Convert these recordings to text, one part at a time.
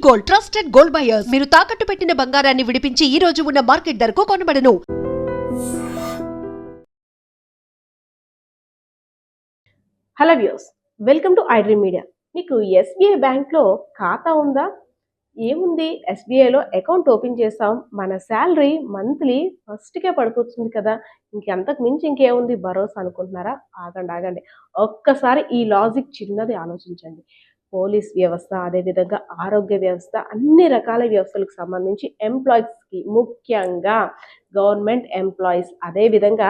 Gold, trusted gold buyers. మీరు తాకట్టు పెట్టిన బంగారాన్ని విడిపించి ఈ రోజు ఉన్న మార్కెట్ ధరకు కొనబడను. Hello views, welcome to iDream Media. మీకు ఎస్బీఐ బ్యాంక్లో ఖాతా ఉందా? ఏముంది, ఎస్బీఐలో అకౌంట్ ఓపెన్ చేసాం, మన శాలరీ మంత్లీ ఫస్ట్కే పడిపోతుంది కదా, ఇంకంతకు మించి ఇంకేముంది భరోసా అనుకుంటున్నారా? ఆగండి, ఒక్కసారి ఈ లాజిక్ చిన్నది ఆలోచించండి. పోలీస్ వ్యవస్థ, అదేవిధంగా ఆరోగ్య వ్యవస్థ, అన్ని రకాల వ్యవస్థలకు సంబంధించి ఎంప్లాయీస్కి, ముఖ్యంగా గవర్నమెంట్ ఎంప్లాయీస్, అదేవిధంగా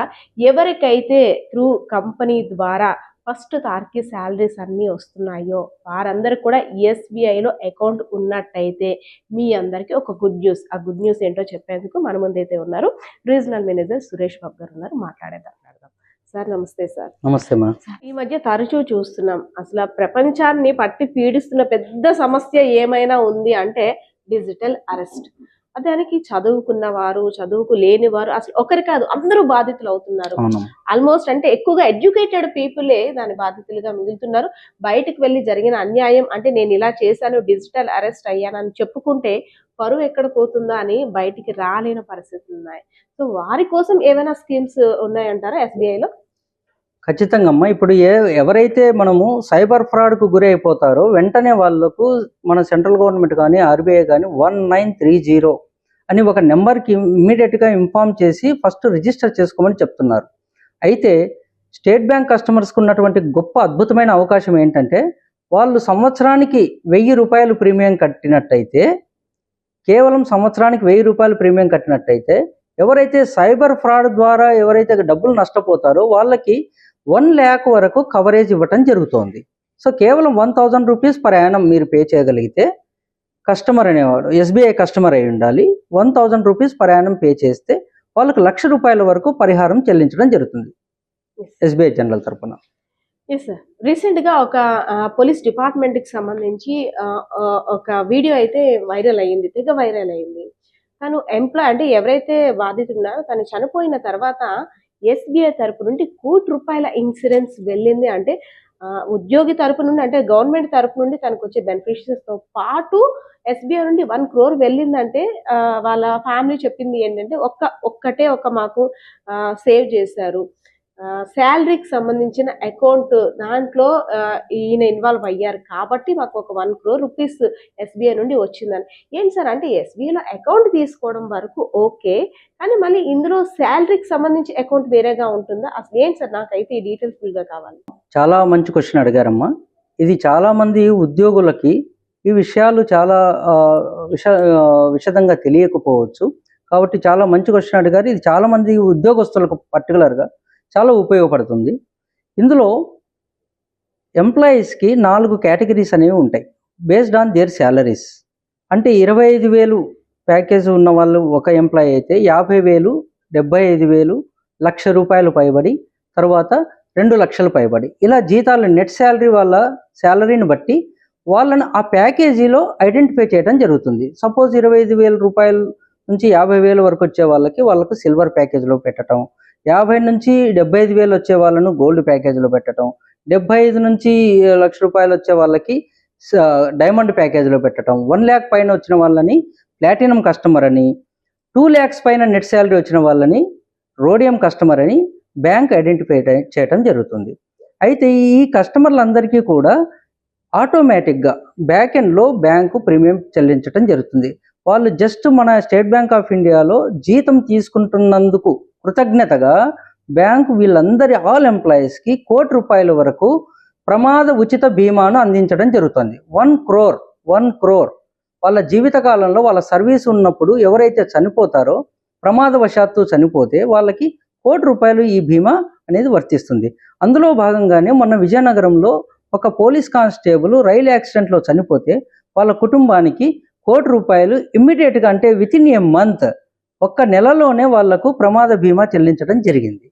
ఎవరికైతే త్రూ కంపెనీ ద్వారా ఫస్ట్ తారీఖు శాలరీస్ అన్నీ వస్తున్నాయో వారందరికీ కూడా ఎస్బీఐలో అకౌంట్ ఉన్నట్టయితే మీ అందరికీ ఒక గుడ్ న్యూస్. ఆ గుడ్ న్యూస్ ఏంటో చెప్పేందుకు మన ముందైతే ఉన్నారు రీజనల్ మేనేజర్ సురేష్ బాబు గారు ఉన్నారు. మాట్లాడదాం. సార్ నమస్తే. సార్ నమస్తే మా. ఈ మధ్య తరచూ చూస్తున్నాం, అసలు ప్రపంచాన్ని పట్టి పీడిస్తున్న పెద్ద సమస్య ఏమైనా ఉంది అంటే డిజిటల్ అరెస్ట్. దానికి చదువుకున్న వారు, చదువుకు లేని వారు, అసలు ఒకరి కాదు అందరూ బాధితులు అవుతున్నారు. ఆల్మోస్ట్ అంటే ఎక్కువగా ఎడ్యుకేటెడ్ పీపులే దాని బాధితులుగా మిగులుతున్నారు. బయటకు వెళ్ళి జరిగిన అన్యాయం అంటే నేను ఇలా చేశాను, డిజిటల్ అరెస్ట్ అయ్యానని చెప్పుకుంటే పరువు ఎక్కడ పోతుందా అని బయటికి రాలేని పరిస్థితులు ఉన్నాయి. సో వారి కోసం ఏమైనా స్కీమ్స్ ఉన్నాయంటారా ఎస్బీఐలో? ఖచ్చితంగా అమ్మా. ఇప్పుడు ఎవరైతే మనము సైబర్ ఫ్రాడ్కు గురి అయిపోతారో వెంటనే వాళ్ళకు మన సెంట్రల్ గవర్నమెంట్ కానీ ఆర్బీఐ కానీ 1930 అని ఒక నెంబర్కి ఇమ్మీడియట్గా ఇన్ఫామ్ చేసి ఫస్ట్ రిజిస్టర్ చేసుకోమని చెప్తున్నారు. అయితే స్టేట్ బ్యాంక్ కస్టమర్స్కి ఉన్నటువంటి గొప్ప అద్భుతమైన అవకాశం ఏంటంటే వాళ్ళు సంవత్సరానికి 1000 రూపాయలు ప్రీమియం కట్టినట్టయితే, కేవలం సంవత్సరానికి 1000 రూపాయలు ప్రీమియం కట్టినట్టయితే ఎవరైతే సైబర్ ఫ్రాడ్ ద్వారా ఎవరైతే డబ్బులు నష్టపోతారో వాళ్ళకి 1 lakh వరకు కవరేజ్ ఇవ్వటం జరుగుతోంది. సో కేవలం 1000 రూపీస్ పర్ యానం మీరు పే చేయగలిగితే, కస్టమర్ అనేవాడు ఎస్బీఐ కస్టమర్ అయి ఉండాలి, 1000 రూపీస్ పర్ యానం పే చేస్తే వాళ్ళకు 1,00,000 రూపాయల వరకు పరిహారం చెల్లించడం జరుగుతుంది ఎస్బీఐ జనరల్ తరఫున. ఎస్ సార్, రీసెంట్గా ఒక పోలీస్ డిపార్ట్మెంట్కి సంబంధించి ఒక వీడియో అయితే వైరల్ అయ్యింది, తెగ వైరల్ అయ్యింది. తను ఎంప్లాయ్ అంటే ఎవరైతే బాధితున్నారో తను చనిపోయిన తర్వాత ఎస్బీఐ తరపు నుండి ₹1,00,00,000 ఇన్సూరెన్స్ వెళ్ళింది. అంటే ఉద్యోగి తరపు నుండి, అంటే గవర్నమెంట్ తరపు నుండి తనకు వచ్చే బెనిఫిషరీస్తో పాటు ఎస్బీఐ నుండి 1 crore వెళ్ళిందంటే వాళ్ళ ఫ్యామిలీ చెప్పింది ఏంటంటే ఒక్కటే మాకు సేవ్ చేశారు, శాలరీకి సంబంధించిన అకౌంట్ దాంట్లో ఈయన ఇన్వాల్వ్ అయ్యారు కాబట్టి మాకు ఒక 1 crore రూపీస్ ఎస్బీఐ నుండి వచ్చిందని. ఏంటి సార్, అంటే ఎస్బీఐలో అకౌంట్ తీసుకోవడం వరకు ఓకే, కానీ మళ్ళీ ఇందులో శాలరీకి సంబంధించి అకౌంట్ వేరేగా ఉంటుందా? అసలు ఏంటి సార్, నాకైతే ఈ డీటెయిల్స్ ఫుల్గా కావాలి. చాలా మంచి క్వశ్చన్ అడిగారమ్మా. ఇది చాలామంది ఉద్యోగులకి ఈ విషయాలు చాలా విషదంగా తెలియకపోవచ్చు, కాబట్టి చాలా మంచి క్వశ్చన్ అడిగారు. ఇది చాలామంది ఉద్యోగస్తులకు పర్టికులర్గా చాలా ఉపయోగపడుతుంది. ఇందులో ఎంప్లాయీస్కి 4 కేటగిరీస్ అనేవి ఉంటాయి బేస్డ్ ఆన్ దేర్ శాలరీస్. అంటే 25,000 ప్యాకేజ్ ఉన్న వాళ్ళు ఒక ఎంప్లాయీ అయితే 50,000, 75,000, 1,00,000 రూపాయలు పైబడి, తర్వాత 2,00,000 పైబడి, ఇలా జీతాలు నెట్ శాలరీ వాళ్ళ శాలరీని బట్టి వాళ్ళని ఆ ప్యాకేజీలో ఐడెంటిఫై చేయడం జరుగుతుంది. సపోజ్ 25,000 రూపాయల నుంచి 50,000 వరకు వచ్చే వాళ్ళకు సిల్వర్ ప్యాకేజ్లో పెట్టడం, 50 నుంచి 75,000 వచ్చే వాళ్ళను గోల్డ్ ప్యాకేజీలో పెట్టడం, 75 నుంచి 1,00,000 రూపాయలు వచ్చే వాళ్ళకి డైమండ్ ప్యాకేజీలో పెట్టడం, 1 lakh పైన వచ్చిన వాళ్ళని ప్లాటినం కస్టమర్ అని, 2 lakhs పైన నెట్ శాలరీ వచ్చిన వాళ్ళని రోడియం కస్టమర్ అని బ్యాంక్ ఐడెంటిఫై చేయడం జరుగుతుంది. అయితే ఈ కస్టమర్లందరికీ కూడా ఆటోమేటిక్గా బ్యాక్ ఎండ్లో బ్యాంకు ప్రీమియం చెల్లించడం జరుగుతుంది. వాళ్ళు జస్ట్ మన స్టేట్ బ్యాంక్ ఆఫ్ ఇండియాలో జీతం తీసుకుంటున్నందుకు కృతజ్ఞతగా బ్యాంకు వీళ్ళందరి ఆల్ ఎంప్లాయీస్కి ₹1,00,00,000 వరకు ప్రమాద ఉచిత బీమాను అందించడం జరుగుతుంది. 1 crore వాళ్ళ జీవితకాలంలో వాళ్ళ సర్వీస్ ఉన్నప్పుడు ఎవరైతే చనిపోతారో, ప్రమాదవశాత్తు చనిపోతే వాళ్ళకి ₹1,00,00,000 ఈ బీమా అనేది వర్తిస్తుంది. అందులో భాగంగానే మొన్న విజయనగరంలో ఒక పోలీస్ కానిస్టేబుల్ రైలు యాక్సిడెంట్లో చనిపోతే వాళ్ళ కుటుంబానికి ₹1,00,00,000 ఇమ్మీడియట్గా, అంటే వితిన్ ఏ మంత్, ఒక్క నెలలోనే వాళ్లకు ప్రమాద బీమా చెల్లించడం జరిగింది.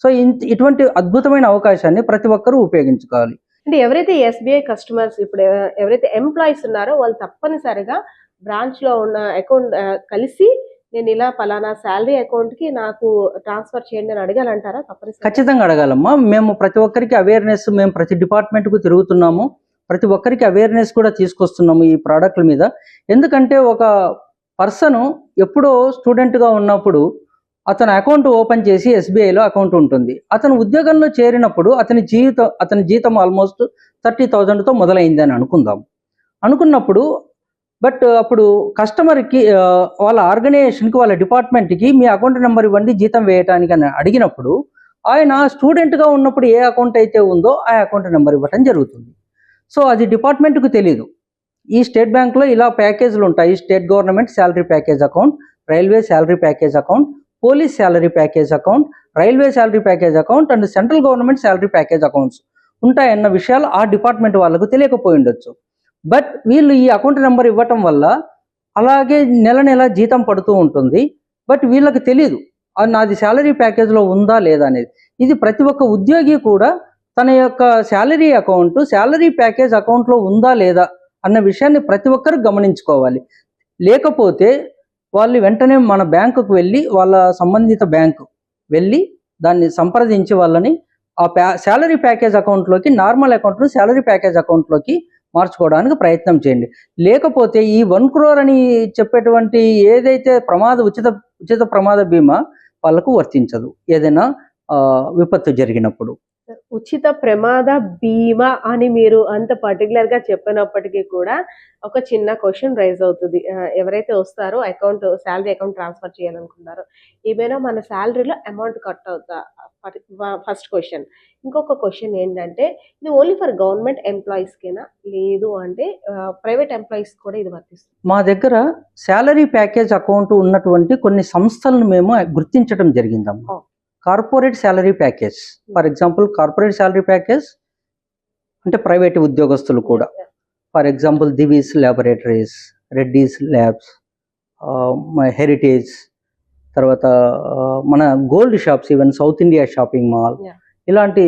సో ఇటువంటి అద్భుతమైన అవకాశాన్ని ప్రతి ఒక్కరూ ఉపయోగించుకోవాలి. అంటే ఎవరైతే ఎస్బీఐ కస్టమర్స్, ఇప్పుడు ఎవరైతే ఎంప్లాయీస్ ఉన్నారో వాళ్ళు తప్పనిసరిగా బ్రాంచ్లో ఉన్న అకౌంట్ కలిసి నేను ఇలా పలానా శాలరీ అకౌంట్కి నాకు ట్రాన్స్ఫర్ చేయండి అని అడగాలంటారా? తప్పనిసరి ఖచ్చితంగా అడగాలమ్మా. మేము ప్రతి ఒక్కరికి అవేర్నెస్, మేము ప్రతి డిపార్ట్మెంట్కు తిరుగుతున్నాము, ప్రతి ఒక్కరికి అవేర్నెస్ కూడా తీసుకొస్తున్నాము ఈ ప్రోడక్ట్ల మీద. ఎందుకంటే ఒక పర్సన్ ఎప్పుడో స్టూడెంట్గా ఉన్నప్పుడు అతను అకౌంట్ ఓపెన్ చేసి ఎస్బీఐలో అకౌంట్ ఉంటుంది. అతను ఉద్యోగంలో చేరినప్పుడు అతని జీతం ఆల్మోస్ట్ 30,000తో మొదలైందని అనుకున్నప్పుడు బట్ అప్పుడు కస్టమర్కి వాళ్ళ ఆర్గనైజేషన్కి వాళ్ళ డిపార్ట్మెంట్కి మీ అకౌంట్ నెంబర్ ఇవ్వండి జీతం వేయటానికి అని అడిగినప్పుడు ఆయన స్టూడెంట్గా ఉన్నప్పుడు ఏ అకౌంట్ అయితే ఉందో ఆ అకౌంట్ నెంబర్ ఇవ్వటం జరుగుతుంది. సో అది డిపార్ట్మెంట్కు తెలియదు. ఈ స్టేట్ బ్యాంక్లో ఇలా ప్యాకేజీలు ఉంటాయి. State government salary package account, railway salary package account, police salary package account, railway salary package account and central government salary package accounts ఉంటాయన్న విషయాలు ఆ డిపార్ట్మెంట్ వాళ్ళకు తెలియకపోయి ఉండొచ్చు. బట్ వీళ్ళు ఈ అకౌంట్ నెంబర్ ఇవ్వటం వల్ల అలాగే నెల నెల జీతం పడుతూ ఉంటుంది. బట్ వీళ్ళకి తెలియదు నాది శాలరీ ప్యాకేజ్లో ఉందా లేదా అనేది. ఇది ప్రతి ఒక్క ఉద్యోగి కూడా తన యొక్క శాలరీ ప్యాకేజ్ అకౌంట్లో ఉందా లేదా అన్న విషయాన్ని ప్రతి ఒక్కరు గమనించుకోవాలి. లేకపోతే వాళ్ళు వెంటనే మన బ్యాంకుకు వెళ్ళి వాళ్ళ సంబంధిత బ్యాంకు వెళ్ళి దాన్ని సంప్రదించి వాళ్ళని ఆ శాలరీ ప్యాకేజ్ అకౌంట్లోకి నార్మల్ అకౌంట్ను శాలరీ ప్యాకేజ్ అకౌంట్లోకి మార్చుకోవడానికి ప్రయత్నం చేయండి. లేకపోతే ఈ 1 crore అని చెప్పేటువంటి ఏదైతే ఉచిత ప్రమాద బీమా వాళ్ళకు వర్తించదు ఏదైనా విపత్తు జరిగినప్పుడు. ఉచిత ప్రమాద బీమా అని మీరు అంత పర్టికులర్ గా చెప్పినప్పటికీ కూడా ఒక చిన్న క్వశ్చన్ రైజ్ అవుతుంది. ఎవరైతే వస్తారో శాలరీ అకౌంట్ ట్రాన్స్ఫర్ చేయాలనుకుంటారో ఏమైనా మన శాలరీలో అమౌంట్ కట్ అవుతా? First question. ఇంకొక క్వశ్చన్ ఏంటంటే ఇది ఓన్లీ ఫర్ గవర్నమెంట్ ఎంప్లాయీస్కేనా, లేదు అంటే ప్రైవేట్ ఎంప్లాయీస్ కూడా ఇది వర్తిస్తుంది? మా దగ్గర శాలరీ ప్యాకేజ్ అకౌంట్ ఉన్నటువంటి కొన్ని సంస్థలను మేము గుర్తించడం జరిగిందమ్మా. Corporate salary package, for example corporate salary package అంటే ప్రైవేట్ ఉద్యోగస్తులు కూడా, for example Divi's laboratories, Reddy's labs, Heritage, తర్వాత మన gold shops, even South India shopping mall, ఇలాంటి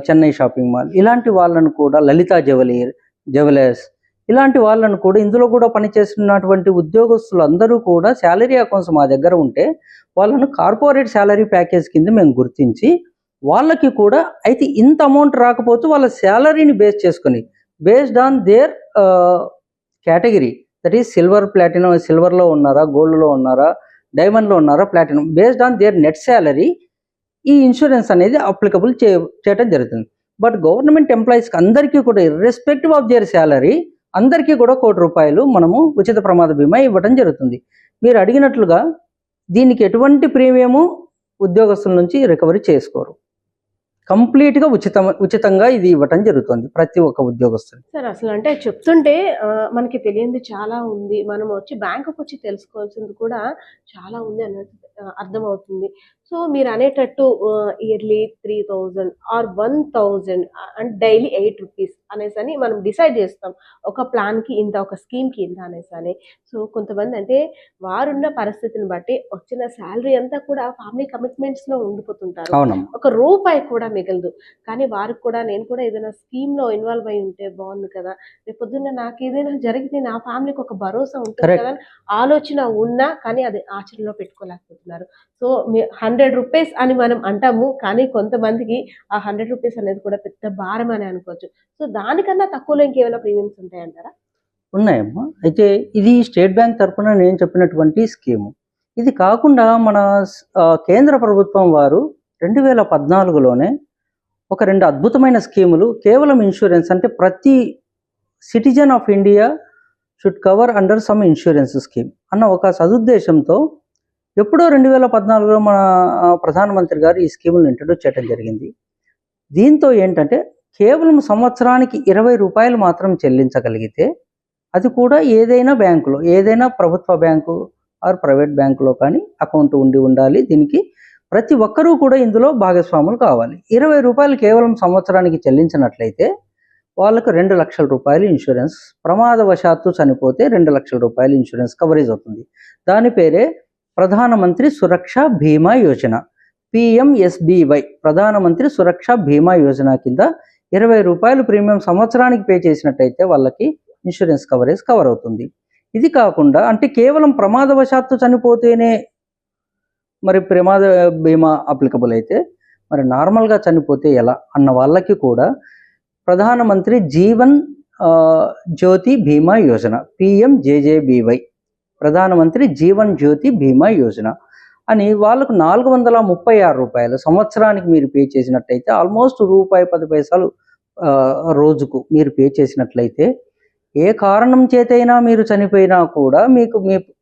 చెన్నై షాపింగ్ మాల్, ఇలాంటి వాళ్ళను కూడా లలితా జ్యువెలర్స్, ఇలాంటి వాళ్ళను కూడా ఇందులో కూడా పనిచేస్తున్నటువంటి ఉద్యోగస్తులు అందరూ కూడా శాలరీ అకౌంట్స్ మా దగ్గర ఉంటే వాళ్ళను కార్పొరేట్ శాలరీ ప్యాకేజ్ కింద మేము గుర్తించి వాళ్ళకి కూడా అయితే ఇంత అమౌంట్ రాకపోతే వాళ్ళ శాలరీని బేస్ చేసుకొని based on their category, that is సిల్వర్లో ఉన్నారా, గోల్డ్లో ఉన్నారా, డైమండ్లో ఉన్నారా, platinum, based on their net salary ఈ ఇన్సూరెన్స్ అనేది అప్లికబుల్ చేయడం జరుగుతుంది. బట్ గవర్నమెంట్ ఎంప్లాయీస్కి అందరికీ కూడా ఇర్రెస్పెక్టివ్ ఆఫ్ దేర్ శాలరీ అందరికీ కూడా ₹1,00,00,000 మనము ఉచిత ప్రమాద బీమా ఇవ్వడం జరుగుతుంది. మీరు అడిగినట్లుగా దీనికి ఎటువంటి ప్రీమియము ఉద్యోగస్తుల నుంచి రికవరీ చేసుకోరు. కంప్లీట్గా ఉచితంగా ఇది ఇవ్వటం జరుగుతుంది ప్రతి ఒక్క ఉద్యోగస్తులు. సార్ అసలు అంటే చెప్తుంటే మనకి తెలియంది చాలా ఉంది. మనం వచ్చి బ్యాంకుకి వచ్చి తెలుసుకోవాల్సింది కూడా చాలా ఉంది అన్నట్టు అర్థమవుతుంది. సో మీరు అనేటట్టు ఇయర్లీ 3,000 ఆర్ 1,000 అండ్ డైలీ ₹8 అనేసి అని మనం డిసైడ్ చేస్తాం. ఒక ప్లాన్కి ఇంత, ఒక స్కీమ్కి ఇంత అనేసి అని. సో కొంతమంది అంటే వారున్న పరిస్థితిని బట్టి వచ్చిన శాలరీ అంతా కూడా ఫ్యామిలీ కమిట్మెంట్స్లో ఉండిపోతుంటారు. ఒక రూపాయి కూడా మిగలదు. కానీ వారికి కూడా నేను కూడా ఏదైనా స్కీమ్లో ఇన్వాల్వ్ అయి ఉంటే బాగుంది కదా, రేపు పొద్దున్న నాకు ఏదైనా జరిగితే నా ఫ్యామిలీకి ఒక భరోసా ఉంటుంది కదా ఆలోచన ఉన్నా కానీ అది ఆచరణలో పెట్టుకోలేకపోతున్నారు. సో ₹100 అని మనం అంటాము, కానీ కొంతమందికి ఆ ₹100 అనేది కూడా పెద్ద భారం అని అనుకోవచ్చు. సో దానికన్నా తక్కువలో ఇంకేమైనా ప్రీమియమ్స్ ఉంటాయంటారా? ఉన్నాయమ్మా. అయితే ఇది స్టేట్ బ్యాంక్ తరఫున నేను చెప్పినటువంటి స్కీము. ఇది కాకుండా మన కేంద్ర ప్రభుత్వం వారు 2014లోనే ఒక 2 అద్భుతమైన స్కీములు కేవలం ఇన్సూరెన్స్ అంటే ప్రతి citizen of India should cover under some insurance scheme అన్న ఒక సదుద్దేశంతో ఎప్పుడో 2014లో మన ప్రధానమంత్రి గారు ఈ స్కీములను ఇంట్రడ్యూస్ చేయడం జరిగింది. దీంతో ఏంటంటే కేవలం సంవత్సరానికి ₹20 మాత్రం చెల్లించగలిగితే అది కూడా ఏదైనా బ్యాంకులో, ఏదైనా ప్రభుత్వ బ్యాంకు ఆర్ ప్రైవేట్ బ్యాంకులో కానీ అకౌంట్ ఉండాలి. దీనికి ప్రతి ఒక్కరూ కూడా ఇందులో భాగస్వాములు కావాలి. ₹20 కేవలం సంవత్సరానికి చెల్లించినట్లయితే వాళ్ళకు ₹2,00,000 ఇన్సూరెన్స్, ప్రమాదవశాత్తు చనిపోతే ₹2,00,000 ఇన్సూరెన్స్ కవరేజ్ అవుతుంది. దాని పేరే ప్రధానమంత్రి సురక్ష బీమా యోజన, PMSBY, ప్రధానమంత్రి సురక్ష బీమా యోజన కింద ₹20 ప్రీమియం సంవత్సరానికి పే చేసినట్టయితే వాళ్ళకి ఇన్సూరెన్స్ కవరేజ్ కవర్ అవుతుంది. ఇది కాకుండా అంటే కేవలం ప్రమాదవశాత్తు చనిపోతేనే మరి ప్రమాద బీమా అప్లికబుల్ అయితే మరి నార్మల్గా చనిపోతే ఎలా అన్న వాళ్ళకి కూడా ప్రధానమంత్రి జీవన్ జ్యోతి బీమా యోజన, PMJJBY, ప్రధానమంత్రి జీవన్ జ్యోతి బీమా యోజన అని వాళ్ళకు 436 రూపాయలు సంవత్సరానికి మీరు పే చేసినట్లయితే, ఆల్మోస్ట్ ₹10 రోజుకు మీరు పే చేసినట్లయితే, ఏ కారణం చేతైనా మీరు చనిపోయినా కూడా మీకు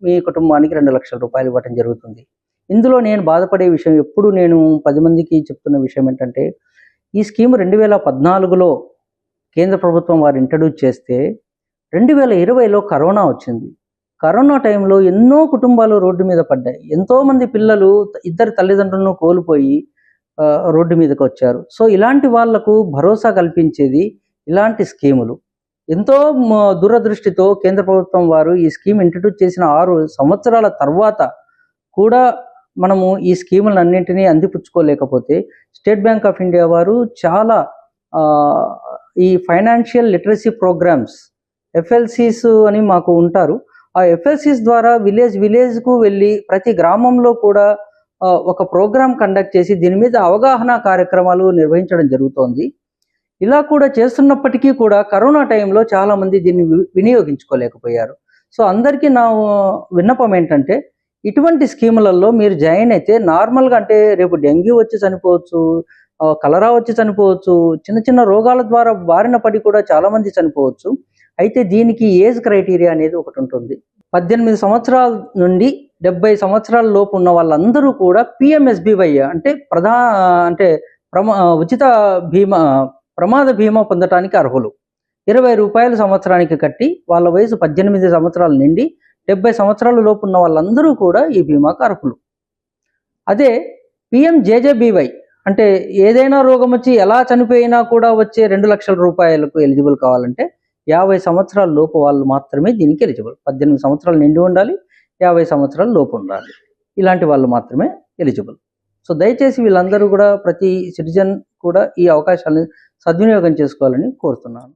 మీ కుటుంబానికి 2 లక్షల రూపాయలు ఇవ్వటం జరుగుతుంది. ఇందులో నేను బాధపడే విషయం, ఎప్పుడు నేను 10 మందికి చెప్తున్న విషయం ఏంటంటే, ఈ స్కీమ్ 2014లో కేంద్ర ప్రభుత్వం వారు ఇంట్రడ్యూస్ చేస్తే 2020లో కరోనా వచ్చింది. కరోనా టైంలో ఎన్నో కుటుంబాలు రోడ్డు మీద పడ్డాయి. ఎంతోమంది పిల్లలు ఇద్దరు తల్లిదండ్రులను కోల్పోయి రోడ్డు మీదకి వచ్చారు. సో ఇలాంటి వాళ్లకు భరోసా కల్పించేది ఇలాంటి స్కీములు. ఎంతో దురదృష్టితో కేంద్ర ప్రభుత్వం వారు ఈ స్కీమ్ ఇంట్రడ్యూస్ చేసిన 6 సంవత్సరాల తర్వాత కూడా మనము ఈ స్కీములన్నింటినీ అందిపుచ్చుకోలేకపోతే, స్టేట్ బ్యాంక్ ఆఫ్ ఇండియా వారు చాలా ఈ ఫైనాన్షియల్ లిటరసీ ప్రోగ్రామ్స్, FLCs అని మాకు ఉంటారు. ఆ FLCs ద్వారా విలేజ్కు వెళ్ళి ప్రతి గ్రామంలో కూడా ఒక ప్రోగ్రాం కండక్ట్ చేసి దీని మీద అవగాహన కార్యక్రమాలు నిర్వహించడం జరుగుతోంది. ఇలా కూడా చేస్తున్నప్పటికీ కూడా కరోనా టైంలో చాలామంది దీన్ని వినియోగించుకోలేకపోయారు. సో అందరికీ నా విన్నపం ఏంటంటే, ఇటువంటి స్కీములలో మీరు జాయిన్ అయితే నార్మల్గా, అంటే రేపు డెంగ్యూ వచ్చి చనిపోవచ్చు, కలరా వచ్చి చనిపోవచ్చు, చిన్న చిన్న రోగాల ద్వారా బారిన పడి కూడా చాలామంది చనిపోవచ్చు. అయితే దీనికి ఏజ్ క్రైటీరియా అనేది ఒకటి ఉంటుంది. 18 సంవత్సరాల నుండి 70 సంవత్సరాల లోపు ఉన్న వాళ్ళందరూ కూడా PMSBY అంటే ఉచిత బీమా, ప్రమాద బీమా పొందటానికి అర్హులు. ₹20 సంవత్సరానికి కట్టి వాళ్ళ వయసు 18 సంవత్సరాల నుండి 70 సంవత్సరాల లోపు ఉన్న వాళ్ళందరూ కూడా ఈ బీమాకు అర్హులు. అదే PMJJBY అంటే ఏదైనా రోగం వచ్చి ఎలా చనిపోయినా కూడా వచ్చే 2 లక్షల రూపాయలకు ఎలిజిబుల్ కావాలంటే 50 సంవత్సరాల లోపు వాళ్ళు మాత్రమే దీనికి ఎలిజిబుల్. 18 సంవత్సరాలు నిండి ఉండాలి, 50 సంవత్సరాల లోపు ఉండాలి. ఇలాంటి వాళ్ళు మాత్రమే ఎలిజిబుల్. సో దయచేసి వీళ్ళందరూ కూడా, ప్రతి సిటిజన్ కూడా ఈ అవకాశాలను సద్వినియోగం చేసుకోవాలని కోరుతున్నాను.